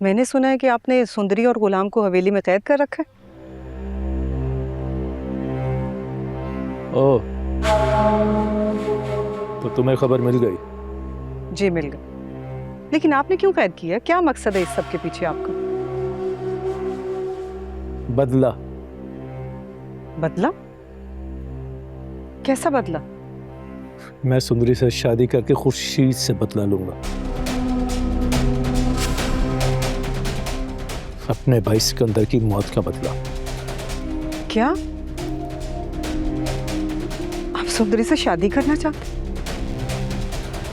मैंने सुना है कि आपने सुंदरी और गुलाम को हवेली में कैद कर रखा है। ओह, तो तुम्हें खबर मिल गई? जी मिल गई, लेकिन आपने क्यों कैद किया? क्या मकसद है इस सब के पीछे आपका? बदला। बदला? कैसा बदला? मैं सुंदरी से शादी करके खुर्शीद से बदला लूंगा। अपने भाई सिकंदर की मौत का बदला। क्या आप सुंदरी से शादी करना चाहते?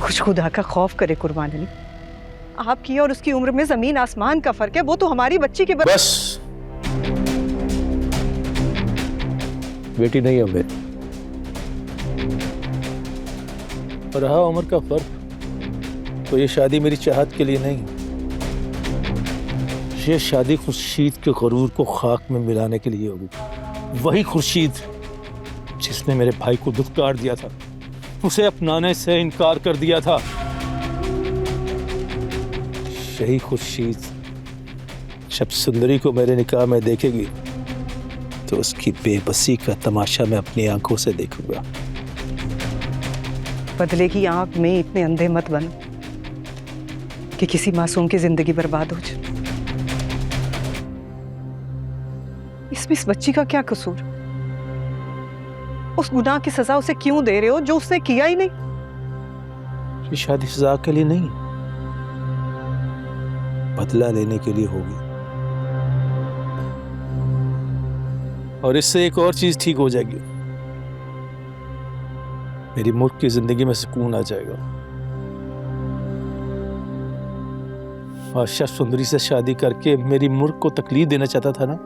कुछ खुदा का खौफ करे कुर्बान अली, आपकी और उसकी उम्र में जमीन आसमान का फर्क है। वो तो हमारी बच्ची के बस बेटी नहीं है मेरी। और रहा उम्र का फर्क, तो ये शादी मेरी चाहत के लिए नहीं, ये शादी खुर्शीद के गरूर को खाक में मिलाने के लिए होगी। वही खुर्शीद जिसने मेरे भाई को दुत्कार दिया था, उसे अपनाने से इनकार कर दिया था। यही खुर्शीद जब सुंदरी को मेरे निकाह में देखेगी तो उसकी बेबसी का तमाशा मैं अपनी आंखों से देखूंगा। बदले की आंख में इतने अंधे मत बनो कि किसी मासूम की जिंदगी बर्बाद हो जाए। इसमें इस बच्ची का क्या कसूर? उस गुनाह की सजा उसे क्यों दे रहे हो जो उसने किया ही नहीं? ये शादी सजा के लिए नहीं, बदला लेने के लिए होगी। और इससे एक और चीज ठीक हो जाएगी, मेरी मुल्क की जिंदगी में सुकून आ जाएगा। बादशाह सुंदरी से शादी करके मेरी मुल्क को तकलीफ देना चाहता था ना।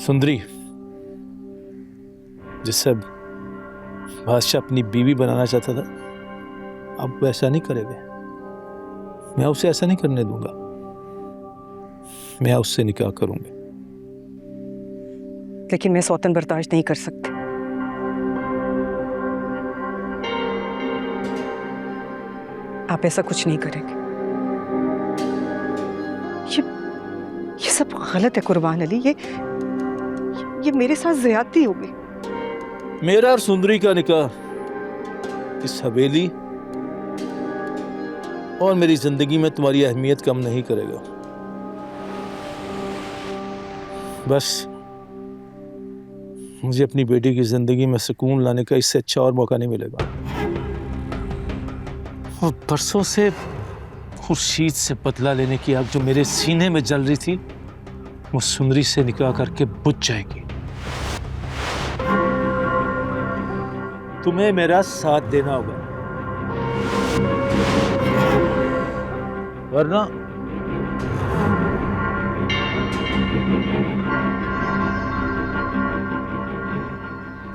सुंदरी जिसे बादशाह अपनी बीवी बनाना चाहता था, अब वैसा नहीं करेगा। मैं उसे ऐसा नहीं करने दूंगा। मैं उससे निकाह करूंगी। लेकिन मैं सौतन बर्दाश्त नहीं कर सकती। आप ऐसा कुछ नहीं करेंगे। ये सब गलत है कुर्बान अली। ये मेरे साथ ज्यादती हो गई। मेरा और सुंदरी का निकाह इस हवेली और मेरी जिंदगी में तुम्हारी अहमियत कम नहीं करेगा। बस मुझे अपनी बेटी की जिंदगी में सुकून लाने का इससे अच्छा और मौका नहीं मिलेगा। और बरसों से खुर्शीद से बदला लेने की आग जो मेरे सीने में जल रही थी, वो सुंदरी से निकाह करके बुझ जाएगी। तुम्हें मेरा साथ देना होगा, वरना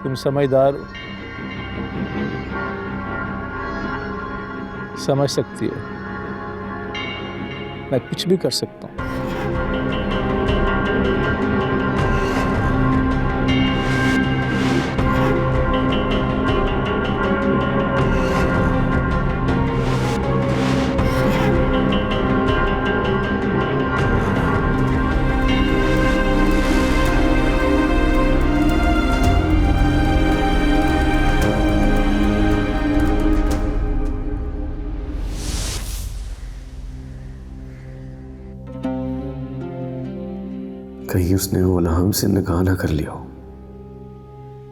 तुम समझदार हो, समझ सकती हो मैं कुछ भी कर सकता हूं। कहीं उसने गुलाम से निकाह ना कर लिया हो।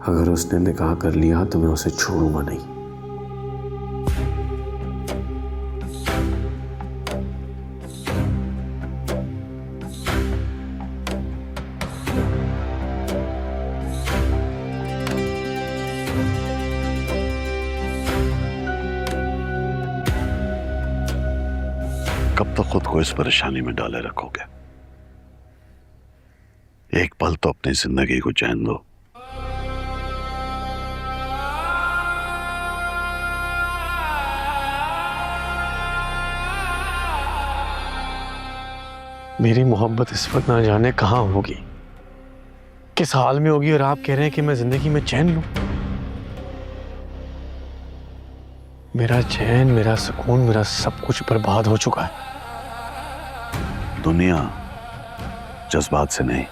अगर उसने निकाह कर लिया तो मैं उसे छोड़ूंगा नहीं। कब तक खुद को इस परेशानी में डाले रखोगे? एक पल तो अपनी जिंदगी को चैन दो। मेरी मोहब्बत इस वक्त ना जाने कहां होगी, किस हाल में होगी, और आप कह रहे हैं कि मैं जिंदगी में चैन लूं। मेरा चैन, मेरा सुकून, मेरा सब कुछ बर्बाद हो चुका है। दुनिया जज्बात से नहीं,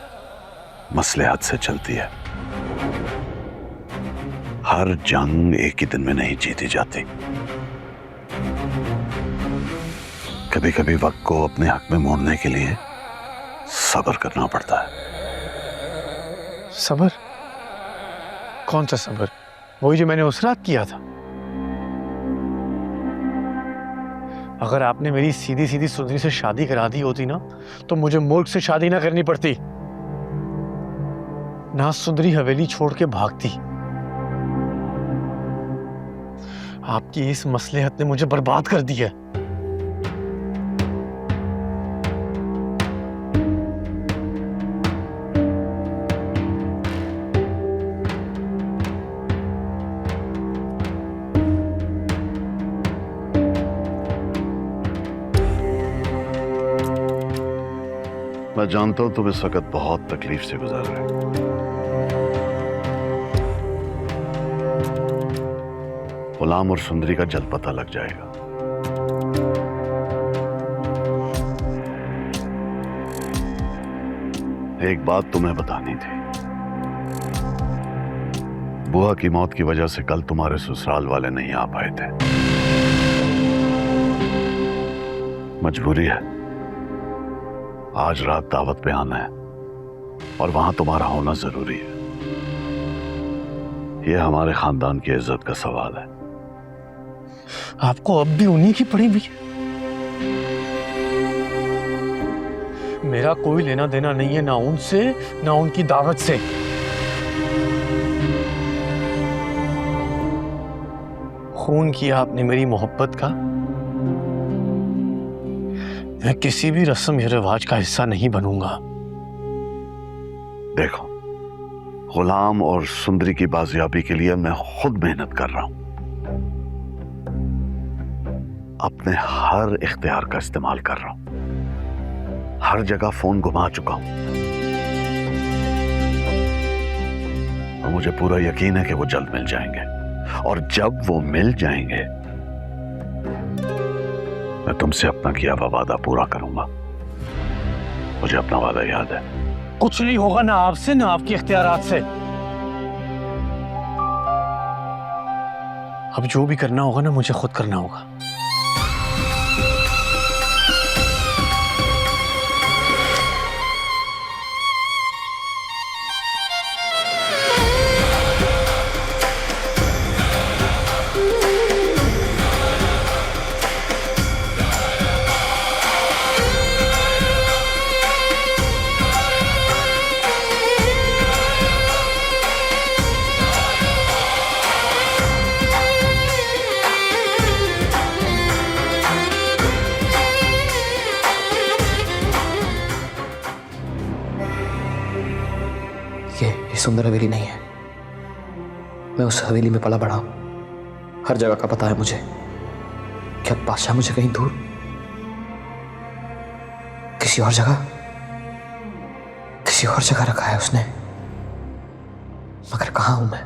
मसलहत से चलती है। हर जंग एक ही दिन में नहीं जीती जाती। कभी कभी वक्त को अपने हक में मोड़ने के लिए सब्र करना पड़ता है। सब्र? कौन सा सब्र? वही जो मैंने उस रात किया था। अगर आपने मेरी सीधी सीधी सुंदरी से शादी करा दी होती ना, तो मुझे मूर्ख से शादी ना करनी पड़ती, ना सुंदरी हवेली छोड़ के भागती। आपकी इस मसलहत ने मुझे बर्बाद कर दिया। मैं जानता हूं तुम इस वक्त बहुत तकलीफ से गुजर रहे हो। गुलाम और सुंदरी का जल्द पता लग जाएगा। एक बात तुम्हें बतानी थी। बुआ की मौत की वजह से कल तुम्हारे ससुराल वाले नहीं आ पाए थे। मजबूरी है, आज रात दावत पे आना है और वहां तुम्हारा होना जरूरी है। यह हमारे खानदान की इज्जत का सवाल है। आपको अब भी उन्हीं की पड़ी हुई है। मेरा कोई लेना देना नहीं है, ना उनसे ना उनकी दावत से। खून किया आपने मेरी मोहब्बत का। मैं किसी भी रस्म या रिवाज का हिस्सा नहीं बनूंगा। देखो, गुलाम और सुंदरी की बाजियाबी के लिए मैं खुद मेहनत कर रहा हूं। अपने हर इख्तियार का इस्तेमाल कर रहा हूं। हर जगह फोन घुमा चुका हूं और मुझे पूरा यकीन है कि वो जल्द मिल जाएंगे। और जब वो मिल जाएंगे, मैं तुमसे अपना किया हुआ वादा पूरा करूंगा। मुझे अपना वादा याद है। कुछ नहीं होगा, ना आपसे ना आपके इख्तियारात से। अब जो भी करना होगा ना, मुझे खुद करना होगा। ये सुंदर हवेली नहीं है। मैं उस हवेली में पला बड़ा हूं। हर जगह का पता है मुझे। क्या बादशाह मुझे कहीं दूर किसी और जगह रखा है उसने? मगर कहां हूं मैं?